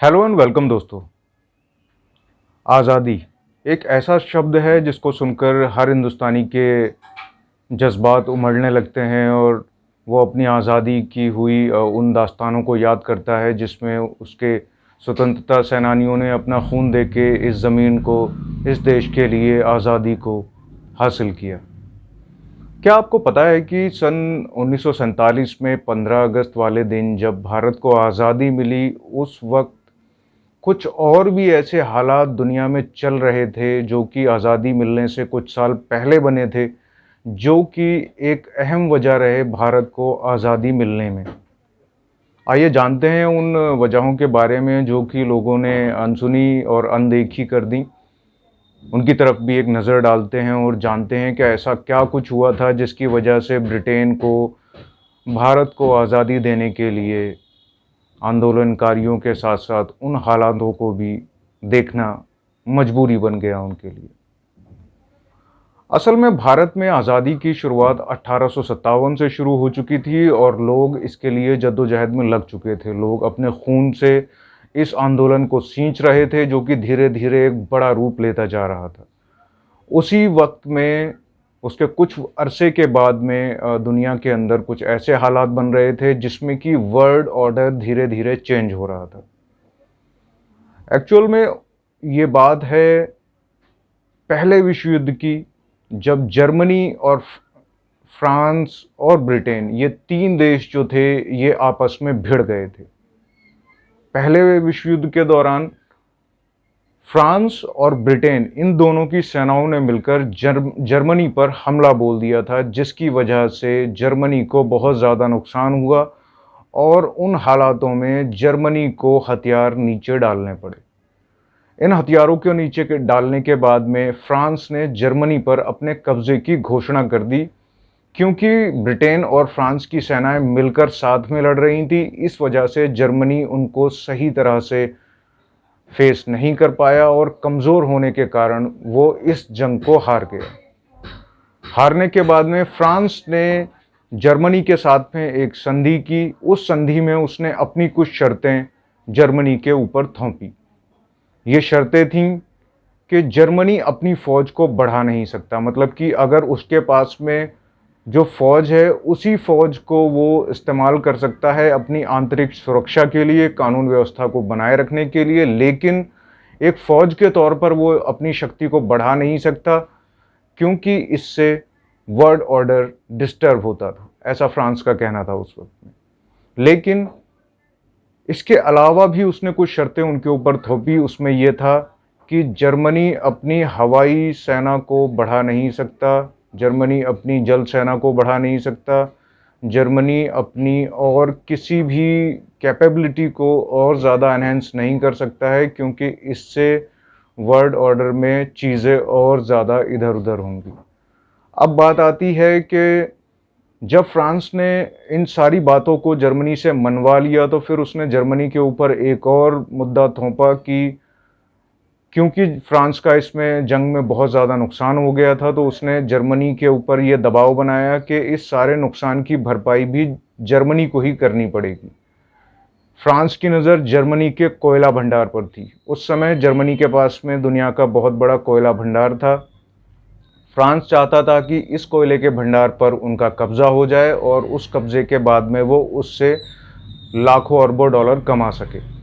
Hello and welcome दोस्तों। आज़ादी एक ऐसा शब्द है जिसको सुनकर हर हिंदुस्तानी के जज्बात उमड़ने लगते हैं और वो अपनी आज़ादी की हुई उन दास्तानों को याद करता है जिसमें उसके स्वतंत्रता सेनानियों ने अपना खून दे के इस ज़मीन को, इस देश के लिए आज़ादी को हासिल किया। क्या आपको पता है कि सन 1947 में 15 अगस्त वाले दिन जब भारत को आज़ादी मिली, उस वक्त कुछ और भी ऐसे हालात दुनिया में चल रहे थे जो कि आज़ादी मिलने से कुछ साल पहले बने थे, जो कि एक अहम वजह रहे भारत को आज़ादी मिलने में। आइए जानते हैं उन वजहों के बारे में जो कि लोगों ने अनसुनी और अनदेखी कर दी। उनकी तरफ भी एक नज़र डालते हैं और जानते हैं कि ऐसा क्या कुछ हुआ था जिसकी वजह से ब्रिटेन को भारत को आज़ादी देने के लिए आंदोलनकारियों के साथ साथ उन हालातों को भी देखना मजबूरी बन गया उनके लिए। असल में भारत में आज़ादी की शुरुआत 1857 से शुरू हो चुकी थी और लोग इसके लिए जद्दोजहद में लग चुके थे। लोग अपने खून से इस आंदोलन को सींच रहे थे जो कि धीरे धीरे एक बड़ा रूप लेता जा रहा था। उसी वक्त में उसके कुछ अरसे के बाद में दुनिया के अंदर कुछ ऐसे हालात बन रहे थे जिसमें कि वर्ल्ड ऑर्डर धीरे धीरे चेंज हो रहा था। एक्चुअल में ये बात है पहले विश्व युद्ध की, जब जर्मनी और फ्रांस और ब्रिटेन, ये तीन देश जो थे ये आपस में भिड़ गए थे। पहले विश्व युद्ध के दौरान फ्रांस और ब्रिटेन, इन दोनों की सेनाओं ने मिलकर जर्मनी पर हमला बोल दिया था, जिसकी वजह से जर्मनी को बहुत ज़्यादा नुकसान हुआ और उन हालातों में जर्मनी को हथियार नीचे डालने पड़े। इन हथियारों को नीचे के डालने के बाद में फ्रांस ने जर्मनी पर अपने कब्जे की घोषणा कर दी। क्योंकि ब्रिटेन और फ्रांस की सेनाएं मिलकर साथ में लड़ रही थी, इस वजह से जर्मनी उनको सही तरह से फेस नहीं कर पाया और कमज़ोर होने के कारण वो इस जंग को हार गया। हारने के बाद में फ्रांस ने जर्मनी के साथ में एक संधि की। उस संधि में उसने अपनी कुछ शर्तें जर्मनी के ऊपर थोपी। ये शर्तें थीं कि जर्मनी अपनी फ़ौज को बढ़ा नहीं सकता, मतलब कि अगर उसके पास में जो फ़ौज है उसी फ़ौज को वो इस्तेमाल कर सकता है अपनी आंतरिक सुरक्षा के लिए, कानून व्यवस्था को बनाए रखने के लिए, लेकिन एक फ़ौज के तौर पर वो अपनी शक्ति को बढ़ा नहीं सकता क्योंकि इससे वर्ल्ड ऑर्डर डिस्टर्ब होता था, ऐसा फ्रांस का कहना था उस वक्त में। लेकिन इसके अलावा भी उसने कुछ शर्तें उनके ऊपर थोपी। उसमें यह था कि जर्मनी अपनी हवाई सेना को बढ़ा नहीं सकता, जर्मनी अपनी जल सेना को बढ़ा नहीं सकता, जर्मनी अपनी और किसी भी कैपेबिलिटी को और ज़्यादा एनहेंस नहीं कर सकता है क्योंकि इससे वर्ल्ड ऑर्डर में चीज़ें और ज़्यादा इधर उधर होंगी। अब बात आती है कि जब फ्रांस ने इन सारी बातों को जर्मनी से मनवा लिया तो फिर उसने जर्मनी के ऊपर एक और मुद्दा थोपा कि क्योंकि फ्रांस का इसमें जंग में बहुत ज़्यादा नुकसान हो गया था, तो उसने जर्मनी के ऊपर ये दबाव बनाया कि इस सारे नुकसान की भरपाई भी जर्मनी को ही करनी पड़ेगी। फ्रांस की नज़र जर्मनी के कोयला भंडार पर थी। उस समय जर्मनी के पास में दुनिया का बहुत बड़ा कोयला भंडार था। फ्रांस चाहता था कि इस कोयले के भंडार पर उनका कब्ज़ा हो जाए और उस कब्ज़े के बाद में वो उससे लाखों अरबों डॉलर कमा सके।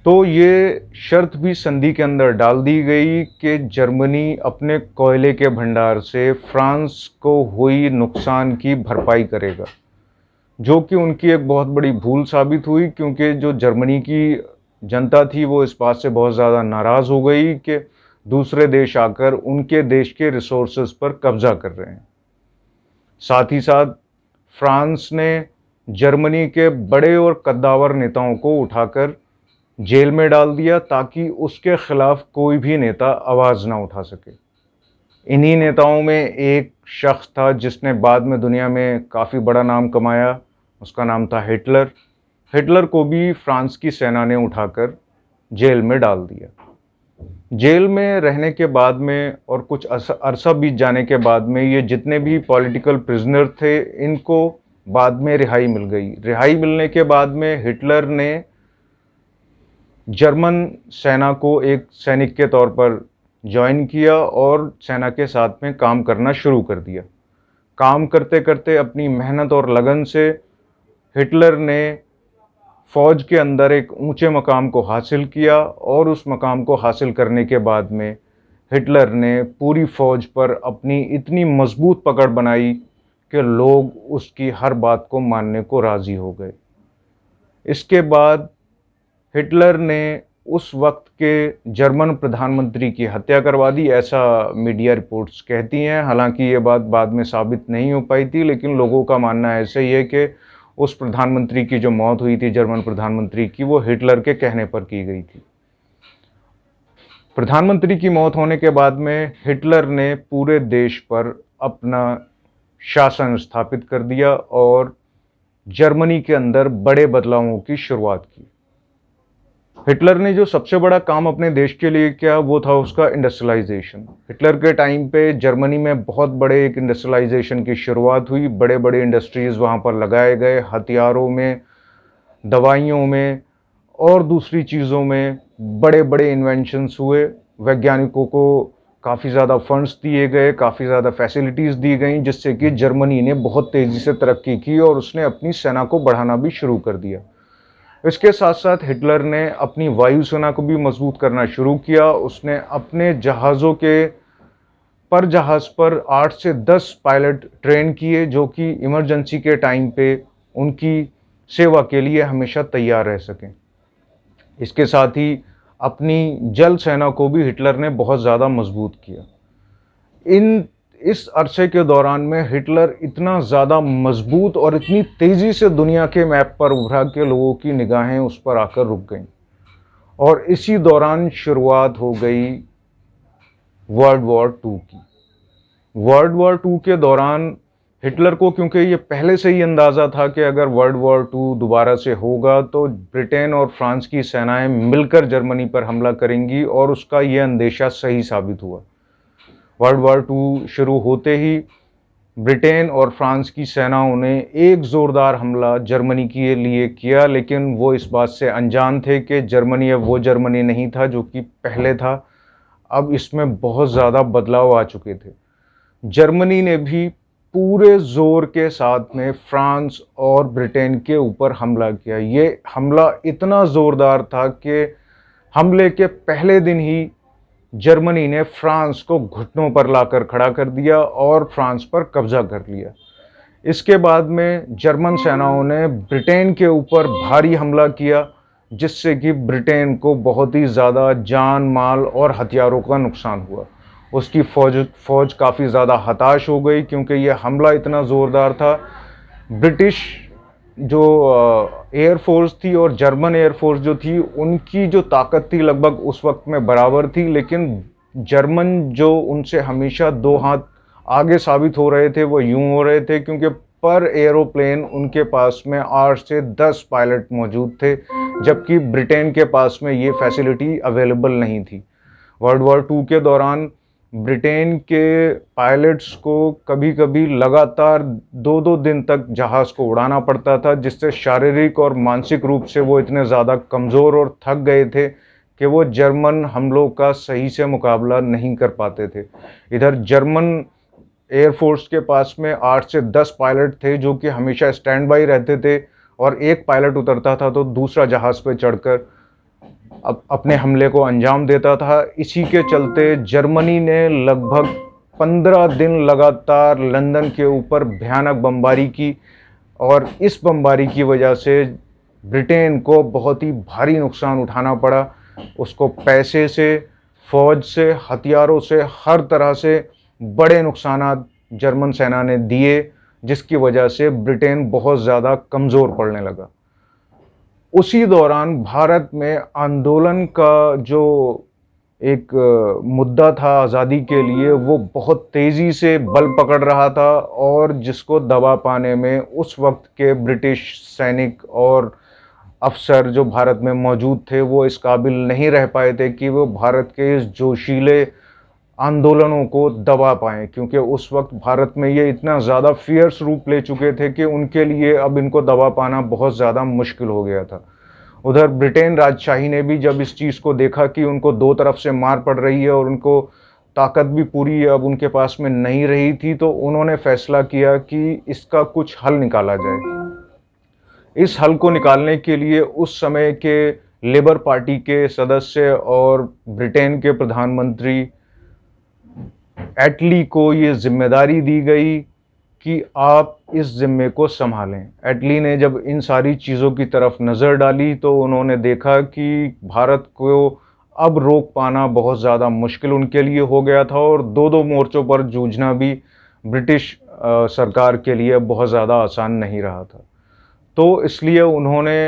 तो ये शर्त भी संधि के अंदर डाल दी गई कि जर्मनी अपने कोयले के भंडार से फ्रांस को हुई नुकसान की भरपाई करेगा, जो कि उनकी एक बहुत बड़ी भूल साबित हुई क्योंकि जो जर्मनी की जनता थी वो इस बात से बहुत ज़्यादा नाराज़ हो गई कि दूसरे देश आकर उनके देश के रिसोर्सेज पर कब्ज़ा कर रहे हैं। साथ ही साथ फ्रांस ने जर्मनी के बड़े और कद्दावर नेताओं को उठाकर जेल में डाल दिया ताकि उसके खिलाफ कोई भी नेता आवाज़ ना उठा सके। इन्हीं नेताओं में एक शख्स था जिसने बाद में दुनिया में काफ़ी बड़ा नाम कमाया, उसका नाम था हिटलर। हिटलर को भी फ्रांस की सेना ने उठाकर जेल में डाल दिया। जेल में रहने के बाद में और कुछ अरसा बीत जाने के बाद में ये जितने भी पॉलिटिकल प्रिजनर थे इनको बाद में रिहाई मिल गई। रिहाई मिलने के बाद में हिटलर ने जर्मन सेना को एक सैनिक के तौर पर जॉइन किया और सेना के साथ में काम करना शुरू कर दिया। काम करते करते अपनी मेहनत और लगन से हिटलर ने फ़ौज के अंदर एक ऊंचे मकाम को हासिल किया और उस मकाम को हासिल करने के बाद में हिटलर ने पूरी फ़ौज पर अपनी इतनी मजबूत पकड़ बनाई कि लोग उसकी हर बात को मानने को राज़ी हो गए। इसके बाद हिटलर ने उस वक्त के जर्मन प्रधानमंत्री की हत्या करवा दी, ऐसा मीडिया रिपोर्ट्स कहती हैं। हालांकि ये बात बाद में साबित नहीं हो पाई थी, लेकिन लोगों का मानना ऐसे ही है कि उस प्रधानमंत्री की जो मौत हुई थी, जर्मन प्रधानमंत्री की, वो हिटलर के कहने पर की गई थी। प्रधानमंत्री की मौत होने के बाद में हिटलर ने पूरे देश पर अपना शासन स्थापित कर दिया और जर्मनी के अंदर बड़े बदलावों की शुरुआत की। हिटलर ने जो सबसे बड़ा काम अपने देश के लिए किया वो था उसका इंडस्ट्रियलाइजेशन। हिटलर के टाइम पे जर्मनी में बहुत बड़े एक इंडस्ट्रियलाइजेशन की शुरुआत हुई। बड़े बड़े इंडस्ट्रीज़ वहाँ पर लगाए गए, हथियारों में, दवाइयों में और दूसरी चीज़ों में बड़े बड़े इन्वेंशंस हुए। वैज्ञानिकों को काफ़ी ज़्यादा फंड्स दिए गए, काफ़ी ज़्यादा फैसिलिटीज़ दी गई, जिससे कि जर्मनी ने बहुत तेज़ी से तरक्की की और उसने अपनी सेना को बढ़ाना भी शुरू कर दिया। इसके साथ साथ हिटलर ने अपनी वायुसेना को भी मजबूत करना शुरू किया। उसने अपने जहाज़ों के पर जहाज़ पर 8 से 10 पायलट ट्रेन किए, जो कि इमरजेंसी के टाइम पे उनकी सेवा के लिए हमेशा तैयार रह सकें। इसके साथ ही अपनी जल सेना को भी हिटलर ने बहुत ज़्यादा मजबूत किया। इस अरसे के दौरान में हिटलर इतना ज़्यादा मजबूत और इतनी तेज़ी से दुनिया के मैप पर उभरा कि लोगों की निगाहें उस पर आकर रुक गईं। और इसी दौरान शुरुआत हो गई वर्ल्ड वॉर 2 की। वर्ल्ड वॉर 2 के दौरान हिटलर को, क्योंकि ये पहले से ही अंदाज़ा था कि अगर वर्ल्ड वॉर 2 दोबारा से होगा तो ब्रिटेन और फ्रांस की सेनाएं मिलकर जर्मनी पर हमला करेंगी, और उसका ये अंदेशा सही साबित हुआ। वर्ल्ड वॉर 2 शुरू होते ही ब्रिटेन और फ्रांस की सेनाओं ने एक ज़ोरदार हमला जर्मनी के लिए किया, लेकिन वो इस बात से अनजान थे कि जर्मनी अब वो जर्मनी नहीं था जो कि पहले था। अब इसमें बहुत ज़्यादा बदलाव आ चुके थे। जर्मनी ने भी पूरे ज़ोर के साथ में फ्रांस और ब्रिटेन के ऊपर हमला किया। ये हमला इतना ज़ोरदार था कि हमले के पहले दिन ही जर्मनी ने फ्रांस को घुटनों पर लाकर खड़ा कर दिया और फ्रांस पर कब्जा कर लिया। इसके बाद में जर्मन सेनाओं ने ब्रिटेन के ऊपर भारी हमला किया, जिससे कि ब्रिटेन को बहुत ही ज़्यादा जान माल और हथियारों का नुकसान हुआ। उसकी फ़ौज काफ़ी ज़्यादा हताश हो गई, क्योंकि यह हमला इतना ज़ोरदार था। ब्रिटिश जो एयर फोर्स थी और जर्मन एयर फोर्स जो थी, उनकी जो ताकत थी लगभग उस वक्त में बराबर थी, लेकिन जर्मन जो उनसे हमेशा 2 हाथ आगे साबित हो रहे थे वो यूं हो रहे थे, क्योंकि पर एरोप्लेन उनके पास में 8 से 10 पायलट मौजूद थे, जबकि ब्रिटेन के पास में ये फैसिलिटी अवेलेबल नहीं थी। वर्ल्ड वॉर 2 के दौरान ब्रिटेन के पायलट्स को कभी कभी लगातार 2-2 दिन तक जहाज़ को उड़ाना पड़ता था, जिससे शारीरिक और मानसिक रूप से वो इतने ज़्यादा कमज़ोर और थक गए थे कि वो जर्मन हमलों का सही से मुकाबला नहीं कर पाते थे। इधर जर्मन एयरफोर्स के पास में 8 से 10 पायलट थे जो कि हमेशा स्टैंड बाई रहते थे, और एक पायलट उतरता था तो दूसरा जहाज़ पर चढ़कर अपने हमले को अंजाम देता था। इसी के चलते जर्मनी ने लगभग 15 दिन लगातार लंदन के ऊपर भयानक बमबारी की, और इस बमबारी की वजह से ब्रिटेन को बहुत ही भारी नुकसान उठाना पड़ा। उसको पैसे से, फ़ौज से, हथियारों से, हर तरह से बड़े नुकसानात जर्मन सेना ने दिए, जिसकी वजह से ब्रिटेन बहुत ज़्यादा कमज़ोर पड़ने लगा। उसी दौरान भारत में आंदोलन का जो एक मुद्दा था आज़ादी के लिए, वो बहुत तेज़ी से बल पकड़ रहा था, और जिसको दबा पाने में उस वक्त के ब्रिटिश सैनिक और अफसर जो भारत में मौजूद थे वो इस काबिल नहीं रह पाए थे कि वो भारत के इस जोशीले आंदोलनों को दबा पाएँ, क्योंकि उस वक्त भारत में ये इतना ज़्यादा फियर्स रूप ले चुके थे कि उनके लिए अब इनको दबा पाना बहुत ज़्यादा मुश्किल हो गया था। उधर ब्रिटेन राजशाही ने भी जब इस चीज़ को देखा कि उनको दो तरफ से मार पड़ रही है और उनको ताकत भी पूरी अब उनके पास में नहीं रही थी, तो उन्होंने फैसला किया कि इसका कुछ हल निकाला जाए। इस हल को निकालने के लिए उस समय के लेबर पार्टी के सदस्य और ब्रिटेन के प्रधानमंत्री एटली को ये जिम्मेदारी दी गई कि आप इस ज़िम्मे को संभालें। एटली ने जब इन सारी चीज़ों की तरफ नज़र डाली तो उन्होंने देखा कि भारत को अब रोक पाना बहुत ज़्यादा मुश्किल उनके लिए हो गया था और दो मोर्चों पर जूझना भी ब्रिटिश सरकार के लिए बहुत ज़्यादा आसान नहीं रहा था। तो इसलिए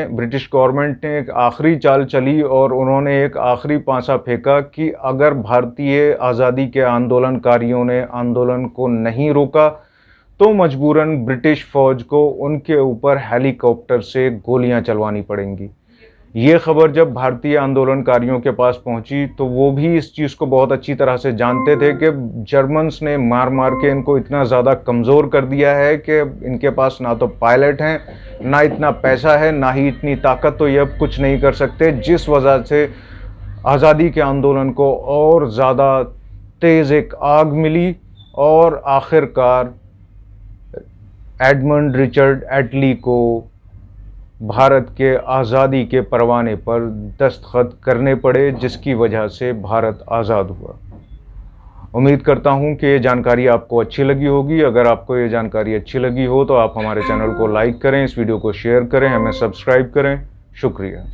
ब्रिटिश गवर्नमेंट ने एक आखिरी चाल चली और उन्होंने एक आखिरी पांसा फेंका कि अगर भारतीय आज़ादी के आंदोलनकारियों ने आंदोलन को नहीं रोका तो मजबूरन ब्रिटिश फ़ौज को उनके ऊपर हेलीकॉप्टर से गोलियां चलवानी पड़ेंगी। ये खबर जब भारतीय आंदोलनकारियों के पास पहुंची तो वो भी इस चीज़ को बहुत अच्छी तरह से जानते थे कि जर्मन्स ने मार मार के इनको इतना ज़्यादा कमज़ोर कर दिया है कि इनके पास ना तो पायलट हैं, ना इतना पैसा है, ना ही इतनी ताकत, तो ये अब कुछ नहीं कर सकते। जिस वजह से आज़ादी के आंदोलन को और ज़्यादा तेज़ एक आग मिली और आखिरकार एडमंड रिचर्ड एटली को भारत के आज़ादी के परवाने पर दस्तखत करने पड़े, जिसकी वजह से भारत आज़ाद हुआ। उम्मीद करता हूं कि ये जानकारी आपको अच्छी लगी होगी। अगर आपको ये जानकारी अच्छी लगी हो तो आप हमारे चैनल को लाइक करें, इस वीडियो को शेयर करें, हमें सब्सक्राइब करें। शुक्रिया।